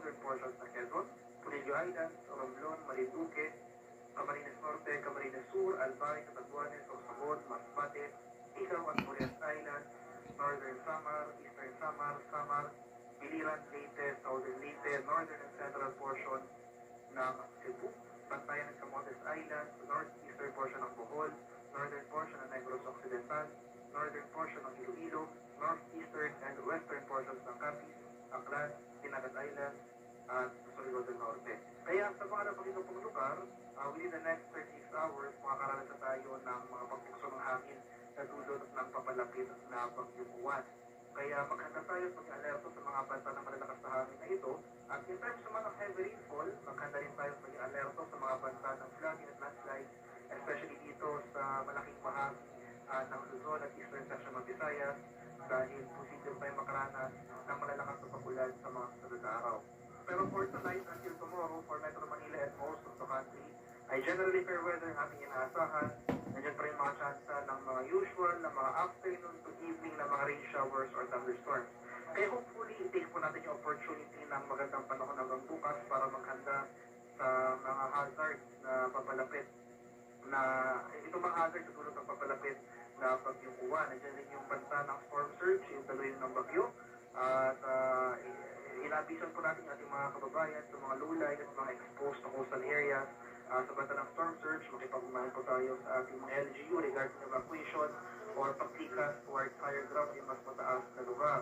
southern portions ng Quezon, Pulido Islands, Romblon, Marinduque, Camarines Norte, Camarines Sur, Albay, Catanduanes, Osagon, Masbate, Igaw at Morias Islands, Northern Samar, Eastern Samar, Samar, Biliran, Leyte, Southern Leyte, Northern and Central portion ng Cebu, Bantayan ng Camotes Islands, northeastern portion ng Bohol, northern portion ng Negros Occidental, northern portion ng Iloilo, northeastern and western portions ng Capiz, Aklan, Dinagat Islands, at Surigao del Norte. Kaya sa mga napakitong lugar, within the next 36 hours, makakaranas tayo ng mga pagpukso ng hangin na dulot ng papalapit na bagyong Juan. Kaya maghanda tayo at mag-alerto sa mga banta ng malalakas na hangin na ito. At in terms naman ng heavy rainfall, maghanda rin tayo at mag-alerto sa mga banta ng flooding at landslide, especially dito sa malaking bahagi ng Luzon at eastern section ng Visayas, dahil posible tayo makaranas ng malalakas na pagulan sa mga susunod na araw. Pero for tonight until tomorrow, for Metro Manila and most of the country, ay generally fair weather ang ating inaasahan. Nandiyan pa rin mga chance ng mga usual, na mga afternoon to evening na mga rain showers or thunderstorms. Kaya hopefully, i-take po natin yung opportunity ng magandang panahon hanggang bukas para maghanda sa mga hazard na papalapit na itong mga hazard sa dulot ng papalapit na bagyong Juan. Nandiyan din yung banta ng storm surge, yung daluyin ng bagyo. At inabisan po natin ating mga kababayan sa mga lulay at mga exposed na coastal areas sa banta ng storm surge. Makipag-umahin po tayo sa ating mga LGU regarding evacuation or paglikas towards higher ground yung mas mataas na lugar.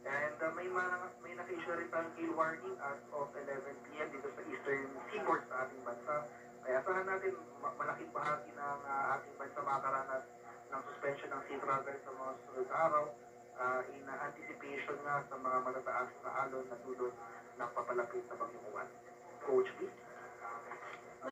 And may naka-issue rin tayong gale warning as of 11 p.m. dito sa eastern seaboard sa ating bansa. Kaya asahan natin malaking bahagi ng ating bansa makakaranas ng suspension ng sea travel sa mga susunod na araw in anticipation nga sa mga matataas na alon na dulot ng papalapit na bagyong Juan. Coach B.